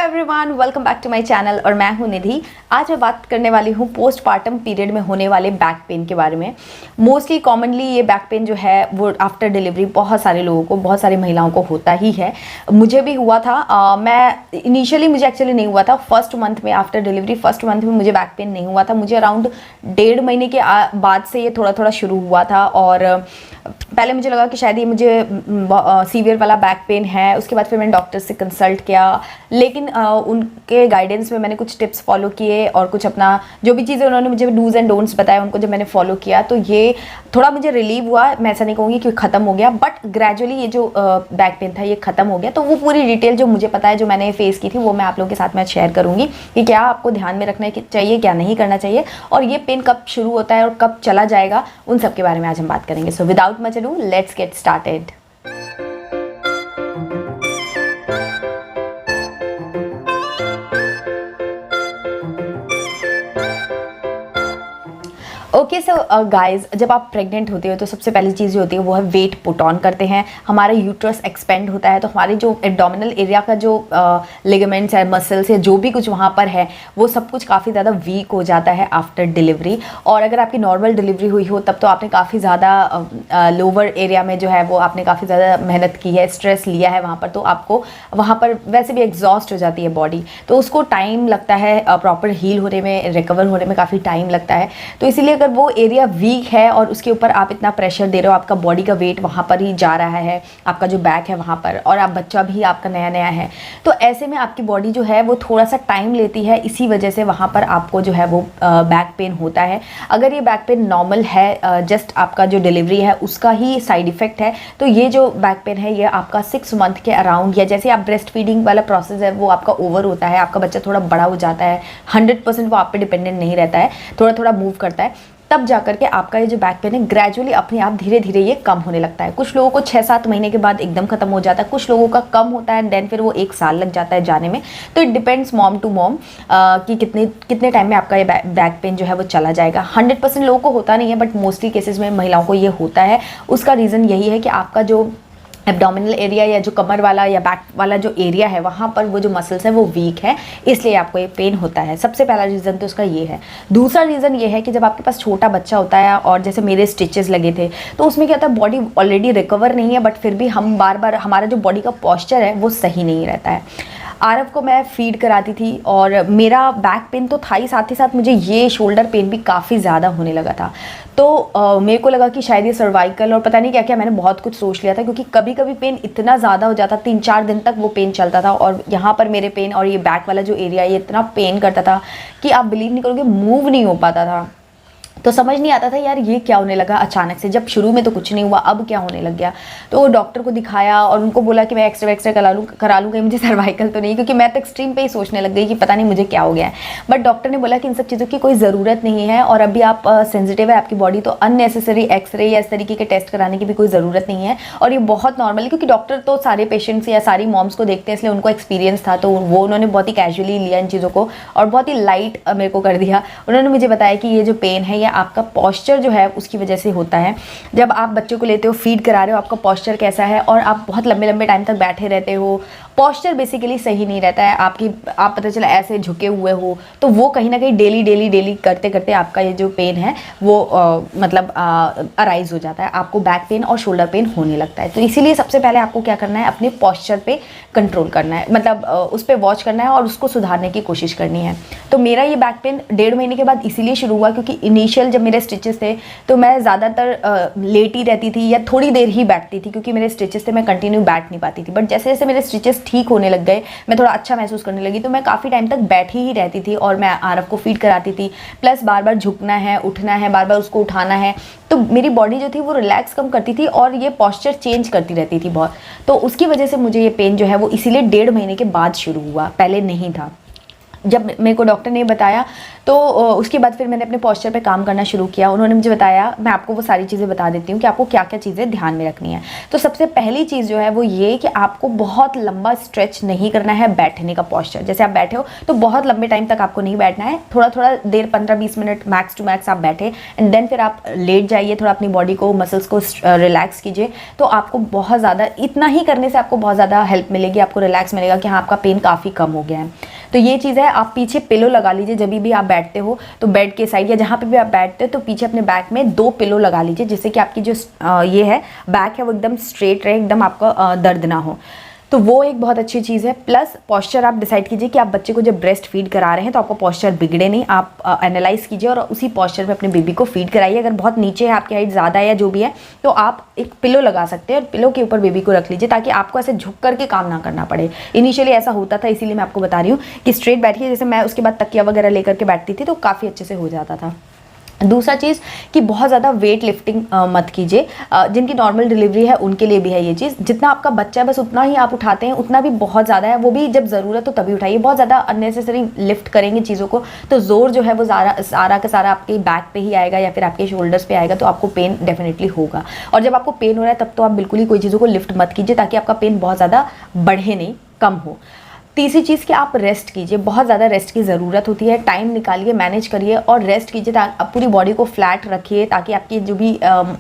Everyone, welcome back to my channel और मैं हूं निधि। आज मैं बात करने वाली हूं पोस्टपार्टम पीरियड में होने वाले बैक पेन के बारे में। मोस्टली कॉमनली ये बैक पेन जो है वो आफ्टर डिलीवरी बहुत सारे लोगों को, बहुत सारी महिलाओं को होता ही है। मुझे भी हुआ था। मैं इनिशियली मुझे एक्चुअली नहीं हुआ था। फर्स्ट मंथ में आफ्टर डिलीवरी फर्स्ट मंथ में मुझे बैक पेन नहीं हुआ था। मुझे अराउंड 1.5 महीने के बाद से ये थोड़ा थोड़ा शुरू हुआ था और पहले मुझे लगा कि शायद ये मुझे सीवियर वाला बैक पेन है। उसके बाद फिर मैंने डॉक्टर से कंसल्ट किया, लेकिन उनके गाइडेंस में मैंने कुछ टिप्स फॉलो किए और कुछ अपना जो भी चीज़ें उन्होंने मुझे डूज एंड डोंट्स बताए उनको जब मैंने फॉलो किया तो ये थोड़ा मुझे रिलीव हुआ। मैं ऐसा नहीं कहूँगी कि ख़त्म हो गया, बट ग्रेजुअली ये जो बैक पेन था ये ख़त्म हो गया। तो वो पूरी डिटेल जो मुझे पता है, जो मैंने फेस की थी, वो मैं आप लोगों के साथ में शेयर करूँगी कि क्या आपको ध्यान में रखना चाहिए, क्या नहीं करना चाहिए, और ये पेन कब शुरू होता है और कब चला जाएगा, उन सब के बारे में आज हम बात करेंगे। So without much ado, let's get started. Okay so guys, जब आप प्रेग्नेंट होते हो तो सबसे पहली चीज़ जो होती है वो है वेट पुट ऑन करते हैं। हमारा यूट्रस एक्सपेंड होता है तो हमारे जो एब्डोमिनल एरिया का जो लिगामेंट्स है, मसल्स है, जो भी कुछ वहाँ पर है वो सब कुछ काफ़ी ज़्यादा वीक हो जाता है आफ्टर डिलीवरी। और अगर आपकी नॉर्मल डिलीवरी हुई हो तब तो आपने काफ़ी ज़्यादा लोअर एरिया में जो है वो आपने काफ़ी ज़्यादा मेहनत की है, स्ट्रेस लिया है वहाँ पर, तो आपको वहाँ पर वैसे भी एग्जॉस्ट हो जाती है बॉडी, तो उसको टाइम लगता है प्रॉपर हील होने में, रिकवर होने में काफ़ी टाइम लगता है। तो इसीलिए अगर वो एरिया वीक है और उसके ऊपर आप इतना प्रेशर दे रहे हो, आपका बॉडी का वेट वहाँ पर ही जा रहा है, आपका जो बैक है वहाँ पर, और आप बच्चा भी आपका नया नया है, तो ऐसे में आपकी बॉडी जो है वो थोड़ा सा टाइम लेती है। इसी वजह से वहाँ पर आपको जो है वो बैक पेन होता है। अगर ये बैक पेन नॉर्मल है, जस्ट आपका जो डिलीवरी है उसका ही साइड इफेक्ट है, तो ये जो बैक पेन है ये आपका 6 मंथ के अराउंड, या जैसे आप ब्रेस्ट फीडिंग वाला प्रोसेस है वो आपका ओवर होता है, आपका बच्चा थोड़ा बड़ा हो जाता है, 100% वो आप पे डिपेंडेंट नहीं रहता है, थोड़ा थोड़ा मूव करता है, तब जाकर के आपका ये जो बैक पेन है ग्रेजुअली अपने आप धीरे धीरे ये कम होने लगता है। कुछ लोगों को 6-7 महीने के बाद एकदम खत्म हो जाता है, कुछ लोगों का कम होता है एंड देन फिर वो 1 साल लग जाता है जाने में। तो it depends mom to mom कि कितने टाइम में आपका ये बैक पेन जो है वो चला जाएगा। 100% लोगों को होता नहीं है, बट मोस्टली केसेस में महिलाओं को ये होता है। उसका रीज़न यही है कि आपका जो एब्डोमिनल एरिया या जो कमर वाला या बैक वाला जो एरिया है वहाँ पर वो जो मसल्स है वो वीक है, इसलिए आपको ये पेन होता है। सबसे पहला रीज़न तो उसका ये है। दूसरा रीज़न ये है कि जब आपके पास छोटा बच्चा होता है और जैसे मेरे स्टिचेस लगे थे, तो उसमें क्या होता है, बॉडी ऑलरेडी रिकवर नहीं है, बट फिर भी हम बार बार हमारा जो बॉडी का पॉस्चर है वो सही नहीं रहता है। आरव को मैं फीड कराती थी और मेरा बैक पेन तो था ही, साथ ही साथ मुझे ये शोल्डर पेन भी काफ़ी ज़्यादा होने लगा था। तो मेरे को लगा कि शायद ये सर्वाइकल और पता नहीं क्या क्या, मैंने बहुत कुछ सोच लिया था, क्योंकि कभी कभी पेन इतना ज़्यादा हो जाता, 3-4 दिन तक वो पेन चलता था। और यहाँ पर मेरे पेन और ये बैक वाला जो एरिया ये इतना पेन करता था कि आप बिलीव नहीं करोगे, मूव नहीं हो पाता था। तो समझ नहीं आता था यार ये क्या होने लगा अचानक से, जब शुरू में तो कुछ नहीं हुआ, अब क्या होने लग गया। तो डॉक्टर को दिखाया और उनको बोला कि मैं एक्सरे करा लूँ कहीं मुझे सर्वाइकल तो नहीं, क्योंकि मैं तो एक्सट्रीम पे ही सोचने लग गई कि पता नहीं मुझे क्या हो गया है। बट डॉक्टर ने बोला कि इन सब चीज़ों की कोई ज़रूरत नहीं है और अभी आप सेंसिटिव है आपकी बॉडी, तो अननेसेसरी एक्सरे या इस तरीके के टेस्ट कराने की भी कोई ज़रूरत नहीं है और ये बहुत नॉर्मल है, क्योंकि डॉक्टर तो सारे पेशेंट्स या सारी मॉम्स को देखते हैं, इसलिए उनको एक्सपीरियंस था, तो वो उन्होंने बहुत ही कैजुअली लिया इन चीज़ों को और बहुत ही लाइट मेरे को कर दिया। उन्होंने मुझे बताया कि ये जो पेन है ये आपका पॉस्चर जो है उसकी वजह से होता है। जब आप बच्चों को लेते हो, फीड करा रहे हो, आपका पॉस्चर कैसा है और आप बहुत लंबे लंबे टाइम तक बैठे रहते हो, पॉस्चर बेसिकली सही नहीं रहता है, आप पता चला ऐसे झुके हुए हो, तो वो कहीं ना कहीं डेली करते करते आपका ये जो पेन है वो अराइज हो जाता है, आपको बैक पेन और शोल्डर पेन होने लगता है। तो इसीलिए सबसे पहले आपको क्या करना है, अपने पॉस्चर पे कंट्रोल करना है, मतलब उस पर वॉच करना है और उसको सुधारने की कोशिश करनी है। तो मेरा ये बैक पेन 1.5 महीने के बाद इसीलिए शुरू हुआ क्योंकि इनिशियल जब मेरे स्टिचेस थे तो मैं ज़्यादातर लेटी रहती थी या थोड़ी देर ही बैठती थी, क्योंकि मेरे स्टिचेस थे, मैं कंटिन्यू बैठ नहीं पाती थी। बट जैसे जैसे मेरे स्टिचेस ठीक होने लग गए, मैं थोड़ा अच्छा महसूस करने लगी, तो मैं काफ़ी टाइम तक बैठी ही रहती थी और मैं आरव को फीड कराती थी, प्लस बार बार झुकना है, उठना है, बार बार उसको उठाना है, तो मेरी बॉडी जो थी वो रिलैक्स कम करती थी और ये पॉस्चर चेंज करती रहती थी बहुत। तो उसकी वजह से मुझे ये पेन जो है वो इसीलिए 1.5 महीने के बाद शुरू हुआ, पहले नहीं था। जब मेरे को डॉक्टर ने बताया तो उसके बाद फिर मैंने अपने पॉस्चर पे काम करना शुरू किया। उन्होंने मुझे बताया, मैं आपको वो सारी चीज़ें बता देती हूँ कि आपको क्या क्या चीज़ें ध्यान में रखनी है। तो सबसे पहली चीज़ जो है वो ये कि आपको बहुत लंबा स्ट्रेच नहीं करना है बैठने का पॉस्चर। जैसे आप बैठे हो तो बहुत लंबे टाइम तक आपको नहीं बैठना है, थोड़ा थोड़ा देर 15-20 मिनट मैक्स टू मैक्स आप बैठे एंड देन फिर आप लेट जाइए, थोड़ा अपनी बॉडी को मसल्स को रिलैक्स कीजिए। तो आपको बहुत ज़्यादा, इतना ही करने से आपको बहुत ज़्यादा हेल्प मिलेगी, आपको रिलैक्स मिलेगा कि हाँ आपका पेन काफ़ी कम हो गया है। तो ये चीज़ है। आप पीछे पिलो लगा लीजिए, जब भी आप बैठते हो तो बेड के साइड या जहाँ पे भी आप बैठते हो तो पीछे अपने बैक में 2 पिलो लगा लीजिए, जिससे कि आपकी जो ये है बैक है वो एकदम स्ट्रेट रहे, एकदम आपका दर्द ना हो। तो वो एक बहुत अच्छी चीज़ है। प्लस पॉस्चर आप डिसाइड कीजिए कि आप बच्चे को जब ब्रेस्ट फीड करा रहे हैं तो आपका पॉस्चर बिगड़े नहीं, आप एनालाइज कीजिए और उसी पॉस्चर पे अपने बेबी को फीड कराइए। अगर बहुत नीचे है, आपकी हाइट ज़्यादा है या जो भी है, तो आप एक पिलो लगा सकते हैं और पिलो के ऊपर बेबी को रख लीजिए, ताकि आपको ऐसे झुक करके काम ना करना पड़े। इनिशियली ऐसा होता था, इसीलिए मैं आपको बता रही हूँ कि स्ट्रेट बैठिए। जैसे मैं उसके बाद तकिया वगैरह लेकर के बैठती थी तो काफ़ी अच्छे से हो जाता था। दूसरा चीज़ कि बहुत ज़्यादा वेट लिफ्टिंग मत कीजिए। जिनकी नॉर्मल डिलीवरी है उनके लिए भी है ये चीज़। जितना आपका बच्चा है बस उतना ही आप उठाते हैं, उतना भी बहुत ज़्यादा है, वो भी जब ज़रूरत हो तभी उठाइए। बहुत ज़्यादा अननेसेसरी लिफ्ट करेंगे चीज़ों को तो ज़ोर जो है वो सारा का सारा आपके बैक पे ही आएगा या फिर आपके शोल्डर्स पे आएगा, तो आपको पेन डेफिनेटली होगा। और जब आपको पेन हो रहा है तब तो आप बिल्कुल ही कोई चीज़ों को लिफ्ट मत कीजिए, ताकि आपका पेन बहुत ज़्यादा बढ़े नहीं, कम हो। तीसरी चीज़ कि आप रेस्ट कीजिए, बहुत ज़्यादा रेस्ट की ज़रूरत होती है। टाइम निकालिए, मैनेज करिए और रेस्ट कीजिए। आप पूरी बॉडी को फ्लैट रखिए ताकि आपकी जो भी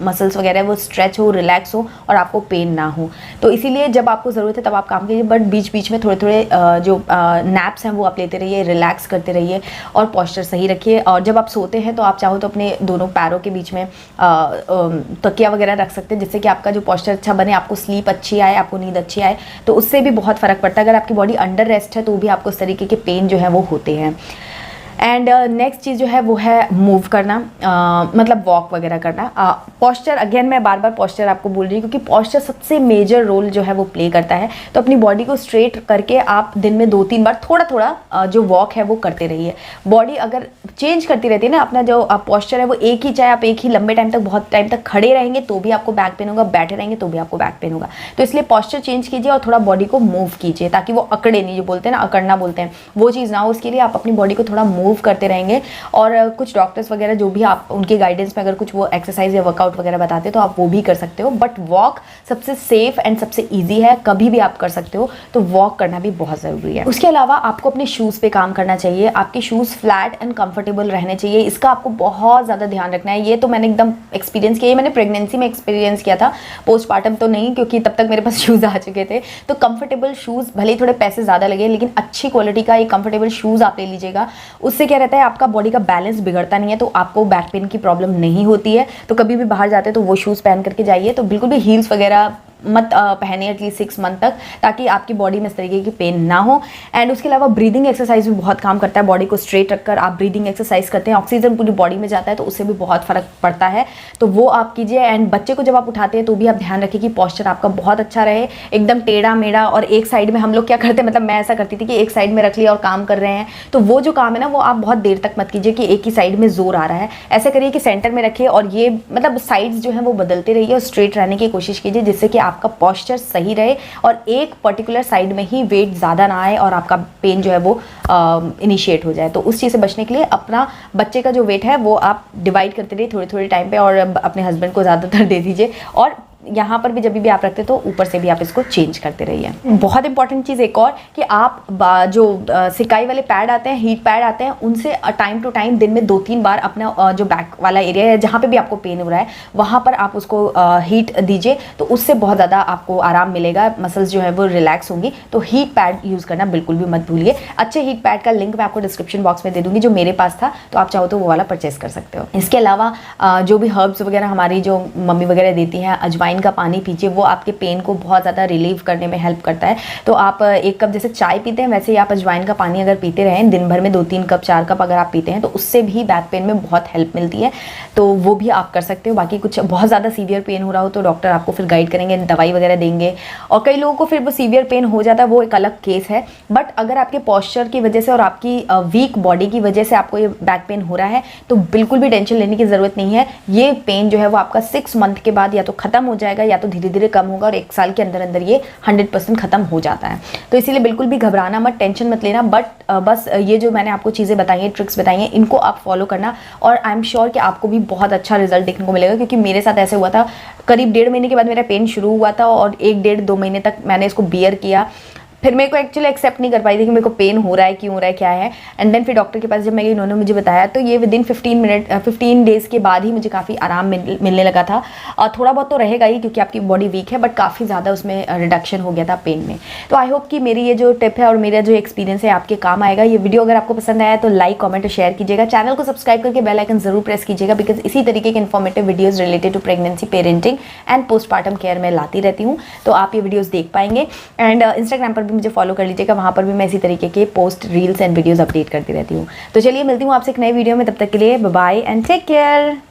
मसल्स वगैरह है वो स्ट्रेच हो, रिलैक्स हो और आपको पेन ना हो। तो इसीलिए जब आपको ज़रूरत है तब आप काम कीजिए, बट बीच बीच में थोड़े थोड़े जो नैप्स हैं वो आप लेते रहिए, रिलैक्स करते रहिए और पॉस्चर सही रखिए। और जब आप सोते हैं तो आप चाहो तो अपने दोनों पैरों के बीच में तकिया वगैरह रख सकते हैं, जिससे कि आपका जो पॉस्चर अच्छा बने, आपको स्लीप अच्छी आए, आपको नींद अच्छी आए। तो उससे भी बहुत फ़र्क पड़ता है। अगर आपकी बॉडी अंडर रेस्ट है तो भी आपको इस तरीके के पेन जो है वो होते हैं। एंड नेक्स्ट चीज़ जो है वो है मूव करना, मतलब वॉक वगैरह करना। पॉस्चर, अगेन मैं बार बार पॉस्चर आपको बोल रही हूँ क्योंकि पॉस्चर सबसे मेजर रोल जो है वो प्ले करता है। तो अपनी बॉडी को स्ट्रेट करके आप दिन में 2-3 बार थोड़ा थोड़ा जो वॉक है वो करते रहिए। बॉडी अगर चेंज करती रहती है ना, अपना जो पॉस्चर है वो एक ही, चाहे आप एक ही लंबे टाइम तक, बहुत टाइम तक खड़े रहेंगे तो भी आपको बैक पेन होगा, बैठे रहेंगे तो भी आपको बैक पेन होगा। तो इसलिए पॉस्चर चेंज कीजिए और थोड़ा बॉडी को मूव कीजिए ताकि वो अकड़े नहीं, जो बोलते हैं ना अकड़ना बोलते हैं, वो चीज़ ना हो। उसके लिए आप अपनी बॉडी को थोड़ा मूव करते रहेंगे। और कुछ डॉक्टर्स वगैरह जो भी आप उनके गाइडेंस में अगर कुछ वो एक्सरसाइज या वर्कआउट वगैरह बताते हैं तो आप वो भी कर सकते हो। बट वॉक सबसे सेफ एंड सबसे ईजी है, कभी भी आप कर सकते हो, तो वॉक करना भी बहुत ज़रूरी है। उसके अलावा आपको अपने शूज़ पे काम करना चाहिए। आपके शूज़ फ्लैट एंड कंफर्टेबल रहने चाहिए, इसका आपको बहुत ज़्यादा ध्यान रखना है। ये तो मैंने एकदम एक्सपीरियंस किया, मैंने प्रेगनेंसी में एक्सपीरियंस किया था, पोस्टमार्टम तो नहीं, क्योंकि तब तक मेरे पास शूज़ आ चुके थे। तो कंफर्टेबल शूज़, भले ही थोड़े पैसे ज़्यादा लगे लेकिन अच्छी क्वालिटी का एक कंफर्टेबल शूज़ आप ले लीजिएगा। उससे क्या रहता है, आपका बॉडी का बैलेंस बिगड़ता नहीं है, तो आपको बैक पेन की प्रॉब्लम नहीं होती है। तो कभी भी बाहर जाते हैं तो वो शूज़ पहन करके जाइए। तो बिल्कुल भी हील्स वगैरह मत पहने एटलीस्ट 6 मंथ तक, ताकि आपकी बॉडी में इस तरीके की पेन ना हो। एंड उसके अलावा ब्रीदिंग एक्सरसाइज भी बहुत काम करता है। बॉडी को स्ट्रेट रखकर आप ब्रीदिंग एक्सरसाइज करते हैं, ऑक्सीजन पूरी बॉडी में जाता है, तो उससे भी बहुत फ़र्क पड़ता है। तो वो आप कीजिए। एंड बच्चे को जब आप उठाते हैं तो भी आप ध्यान रखिए कि पॉस्चर आपका बहुत अच्छा रहे, एकदम टेढ़ा मेढ़ा। और एक साइड में हम लोग क्या करते हैं, मतलब मैं ऐसा करती थी कि एक साइड में रख लिया और काम कर रहे हैं, तो वो जो काम है ना वो आप बहुत देर तक मत कीजिए कि एक ही साइड में जोर आ रहा है। ऐसे करिए कि सेंटर में रखिए और ये मतलब साइड्स जो है वो बदलते रहिए और स्ट्रेट रहने की कोशिश कीजिए, जिससे कि आपका पॉस्चर सही रहे और एक पर्टिकुलर साइड में ही वेट ज़्यादा ना आए और आपका पेन जो है वो इनिशिएट हो जाए। तो उस चीज़ से बचने के लिए अपना बच्चे का जो वेट है वो आप डिवाइड करते रहिए थोड़े थोड़े टाइम पे, और अपने हस्बैंड को ज़्यादातर दे दीजिए। और यहाँ पर भी जब भी आप रखते तो ऊपर से भी आप इसको चेंज करते रहिए। बहुत इंपॉर्टेंट चीज़ एक और कि आप जो सिकाई वाले पैड आते हैं, हीट पैड आते हैं, उनसे टाइम टू टाइम दिन में 2-3 बार अपना जो बैक वाला एरिया है जहाँ पे भी आपको पेन हो रहा है वहाँ पर आप उसको हीट दीजिए, तो उससे बहुत ज़्यादा आपको आराम मिलेगा, मसल्स जो है वो रिलैक्स होंगी। तो हीट पैड यूज़ करना बिल्कुल भी मत भूलिए। अच्छे हीट पैड का लिंक मैं आपको डिस्क्रिप्शन बॉक्स में दे दूँगी, जो मेरे पास था, तो आप चाहो तो वो वाला परचेस कर सकते हो। इसके अलावा जो भी हर्ब्स वगैरह हमारी जो मम्मी वगैरह देती हैं, अजवाइन का पानी पीजिए, वो आपके पेन को बहुत ज़्यादा रिलीव करने में हेल्प करता है। तो आप 1 कप जैसे चाय पीते हैं वैसे ही आप अजवाइन का पानी अगर पीते रहें दिन भर में 2-3 कप 4 कप अगर आप पीते हैं तो उससे भी बैक पेन में बहुत हेल्प मिलती है। तो वो भी आप कर सकते हो। बाकी कुछ बहुत ज़्यादा सीवियर पेन हो रहा हो तो डॉक्टर आपको फिर गाइड करेंगे, दवाई वगैरह देंगे। और कई लोगों को फिर वो सीवियर पेन हो जाता है, वो एक अलग केस है। बट अगर आपके पॉस्चर की वजह से और आपकी वीक बॉडी की वजह से आपको ये बैक पेन हो रहा है तो बिल्कुल भी टेंशन लेने की ज़रूरत नहीं है। ये पेन जो है वो आपका 6 मंथ के बाद या तो ख़त्म हो जाएगा या तो धीरे धीरे कम होगा और 1 साल के अंदर अंदर ये 100% ख़त्म हो जाता है। तो इसीलिए बिल्कुल भी घबराना मत, टेंशन मत लेना, बट बस ये जो मैंने आपको चीज़ें बताई हैं, ट्रिक्स बताई हैं, इनको आप फॉलो करना और आई एम श्योर कि आपको भी बहुत अच्छा रिजल्ट देखने को मिलेगा। क्योंकि मेरे साथ ऐसे हुआ था, करीब 1.5 महीने के बाद मेरा पेन शुरू हुआ था और 1-1.5-2 महीने तक मैंने इसको बियर किया। फिर मेरे को एक्चुअली एक्सेप्ट नहीं कर पाई थी कि मेरे को पेन हो रहा है, क्यों हो रहा है, क्या है। एंड देन फिर डॉक्टर के पास जब मैं गई, उन्होंने मुझे बताया, तो ये विदिन 15 डेज़ के बाद ही मुझे काफ़ी आराम मिलने लगा था। और थोड़ा बहुत तो रहेगा ही क्योंकि आपकी बॉडी वीक है, बट काफ़ी ज़्यादा उसमें रिडक्शन हो गया था पेन में। तो आई होप कि मेरी ये जो टिप है और मेरा जो एक्सपीरियंस है आपके काम आएगा। ये वीडियो अगर आपको पसंद आया तो लाइक, कॉमेंट और शेयर कीजिएगा। चैनल को सब्सक्राइब करके बेल आइकन जरूर प्रेस कीजिएगा, बिकॉज इसी तरीके के informative videos related to pregnancy, parenting and postpartum care में लाती रहती हूँ। तो आप ये वीडियोज़ देख पाएंगे। एंड इंस्टाग्राम पर भी मुझे फॉलो कर लीजिएगा, वहाँ पर भी मैं इसी तरीके के post, reels and videos update करती रहती हूँ। तो चलिए मिलती हूँ आपसे एक नई वीडियो में, तब तक के लिए bye bye and take care.